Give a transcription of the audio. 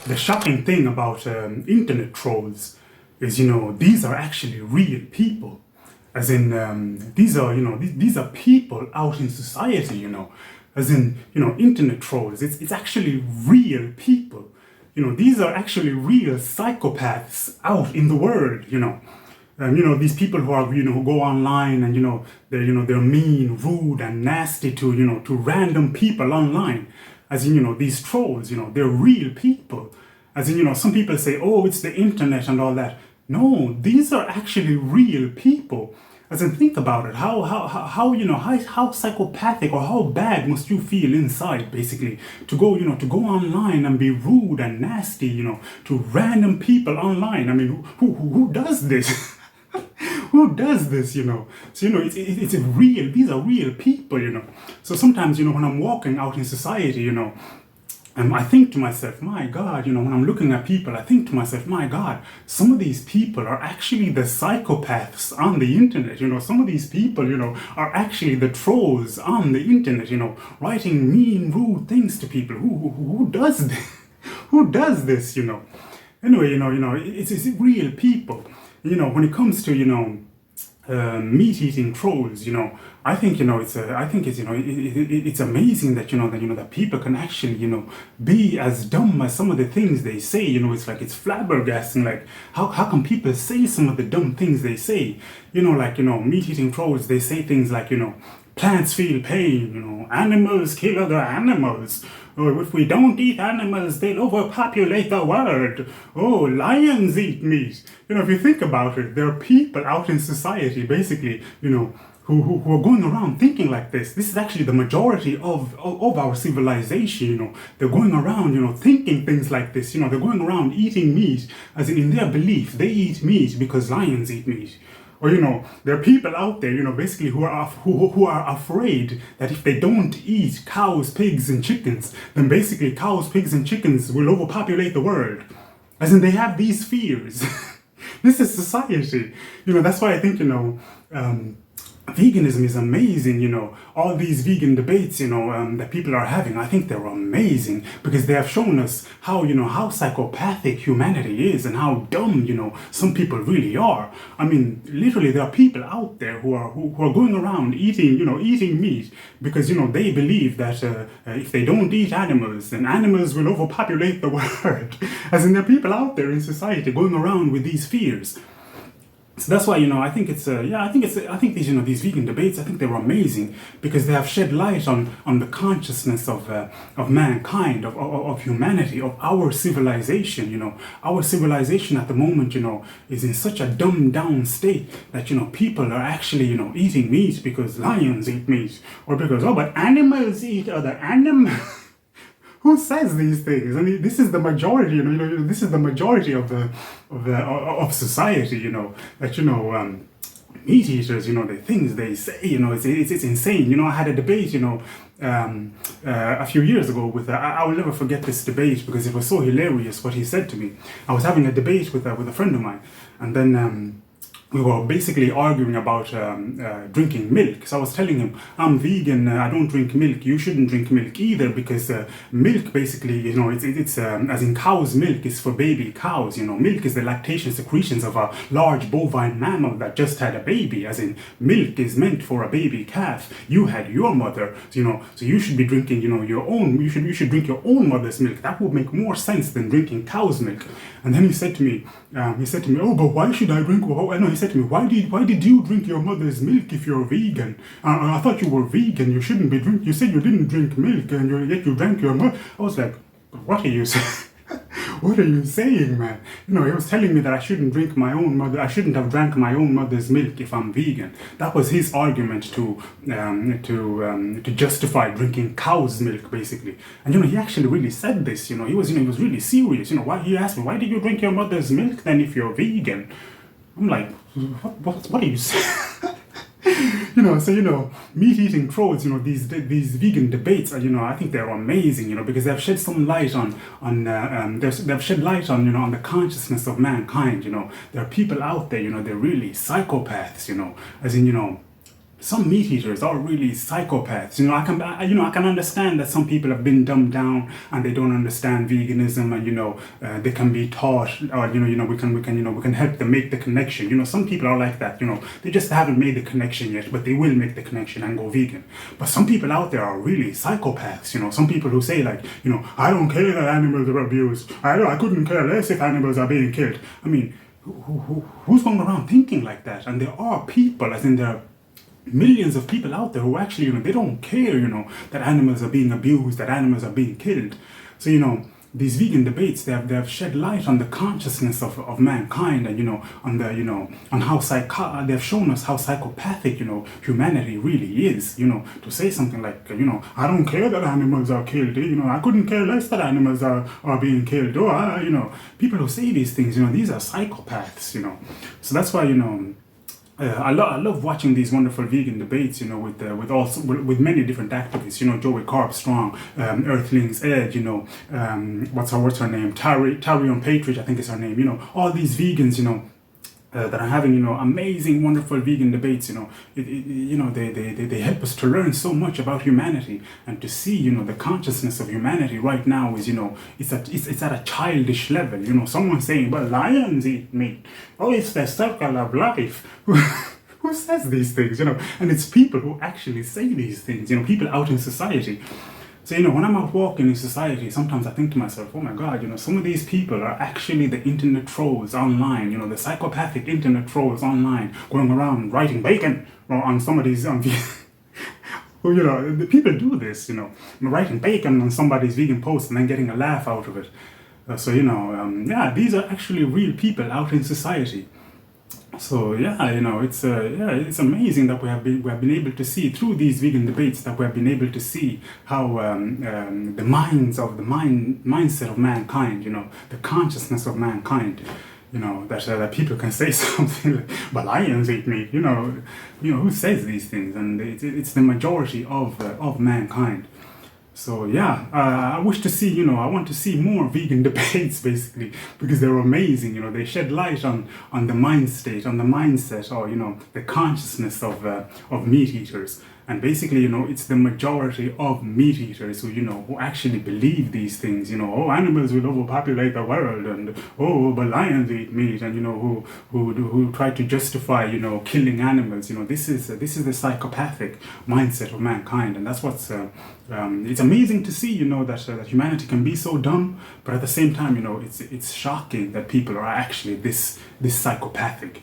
the shocking thing about internet trolls is, these are actually real people. As in, these are, these are people out in society, As in, internet trolls. It's actually real people. These are actually real psychopaths out in the world. These people who are, who go online and, they're mean, rude, and nasty to, to random people online. As in, these trolls, they're real people. As in, some people say, oh, it's the internet and all that. No, these are actually real people. As in, think about it. How psychopathic or how bad must you feel inside, basically, to go, to go online and be rude and nasty, to random people online. I mean, who does this? Who does this? So, it's real. These are real people. So sometimes, when I'm walking out in society, I think to myself, my God, when I'm looking at people, I think to myself, my God, some of these people are actually the psychopaths on the internet. Some of these people, are actually the trolls on the internet, writing mean, rude things to people. Who does this? Who does this, Anyway, it's real people. When it comes to, meat-eating trolls, I think, it's amazing that, that people can actually, be as dumb as some of the things they say. It's like, it's flabbergasting. Like, how can people say some of the dumb things they say? Meat-eating trolls, they say things like, plants feel pain, animals kill other animals. Or if we don't eat animals, they'll overpopulate the world. Oh, lions eat meat. If you think about it, there are people out in society, basically, who are going around thinking like this. This is actually the majority of our civilization, They're going around, thinking things like this, They're going around eating meat, as in their belief, they eat meat because lions eat meat. Or, there are people out there, basically who are afraid that if they don't eat cows, pigs, and chickens, then basically cows, pigs, and chickens will overpopulate the world. As in, they have these fears. This is society. That's why I think, veganism is amazing, all these vegan debates, that people are having. I think they're amazing because they have shown us how, how psychopathic humanity is and how dumb, some people really are. I mean, literally, there are people out there who are going around eating meat because, they believe that if they don't eat animals, then animals will overpopulate the world. As in, there are people out there in society going around with these fears. So that's why, I think it's, I think these, these vegan debates, I think they were amazing because they have shed light on the consciousness of mankind, of humanity, of our civilization, Our civilization at the moment, is in such a dumbed down state that, people are actually, eating meat because lions eat meat or because, oh, but animals eat other animals. Who says these things? I mean, this is the majority. This is the majority of society. That meat eaters. The things they say. It's insane. I had a debate. A few years ago with. I will never forget this debate because it was so hilarious what he said to me. I was having a debate with a friend of mine, and then. We were basically arguing about drinking milk. So I was telling him, I'm vegan, I don't drink milk, you shouldn't drink milk either because milk basically, it's as in cow's milk is for baby cows, milk is the lactation secretions of a large bovine mammal that just had a baby, as in milk is meant for a baby calf. You had your mother, so you should be drinking, your own, you should drink your own mother's milk. That would make more sense than drinking cow's milk. And then he said to me, oh, but why should I drink? He said to me, why did you drink your mother's milk if you're vegan? I thought you were vegan. You shouldn't be drinking. You said you didn't drink milk, and yet you drank your mother. I was like, what are you saying? What are you saying, man? He was telling me that I shouldn't drink my own mother. I shouldn't have drank my own mother's milk if I'm vegan. That was his argument to justify drinking cow's milk, basically. And he actually really said this. He was really serious. Why he asked me, why did you drink your mother's milk then if you're vegan? I'm like, what are you saying? Meat-eating trolls, these vegan debates are, I think they're amazing, because they've shed some light they've shed light on the consciousness of mankind, There are people out there, they're really psychopaths, as in, some meat eaters are really psychopaths. I can understand that some people have been dumbed down and they don't understand veganism, and they can be taught, or we can help them make the connection. Some people are like that. They just haven't made the connection yet, but they will make the connection and go vegan. But some people out there are really psychopaths. Some people who say like, I don't care that animals are abused. I couldn't care less if animals are being killed. I mean, who's going around thinking like that? And there are people, as in there are millions of people out there who actually, they don't care, that animals are being abused, that animals are being killed. So, these vegan debates, they have shed light on the consciousness of mankind, and, on how they've shown us how psychopathic, humanity really is, to say something like, I don't care that animals are killed, I couldn't care less that animals are being killed. People who say these things, these are psychopaths, So that's why, I love watching these wonderful vegan debates, with many different activists, Joey Carp-Strong, Earthlings Edge, what's her name, Tarion Patridge, I think is her name, all these vegans, that are having, amazing, wonderful vegan debates, they help us to learn so much about humanity, and to see, the consciousness of humanity right now is, it's at a childish level, someone saying, well, lions eat meat, oh, it's the circle of life. Who says these things, and it's people who actually say these things, people out in society. So, when I'm out walking in society, sometimes I think to myself, oh my God, some of these people are actually the internet trolls online, the psychopathic internet trolls online, going around writing bacon on somebody's, the people do this, writing bacon on somebody's vegan post and then getting a laugh out of it. These are actually real people out in society. So it's amazing that we have been able to see through these vegan debates, that we have been able to see how the mindset of mankind, the consciousness of mankind, that people can say something like, but lions eat meat, who says these things? And it's the majority of mankind. So I wish to see, I want to see more vegan debates, basically, because they're amazing. They shed light on the mind state, on the mindset, or the consciousness of meat eaters. And basically, it's the majority of meat eaters who actually believe these things. Animals will overpopulate the world, and but lions eat meat, and who try to justify killing animals. This is the psychopathic mindset of mankind, and that's what's it's amazing to see that humanity can be so dumb, but at the same time it's shocking that people are actually this psychopathic.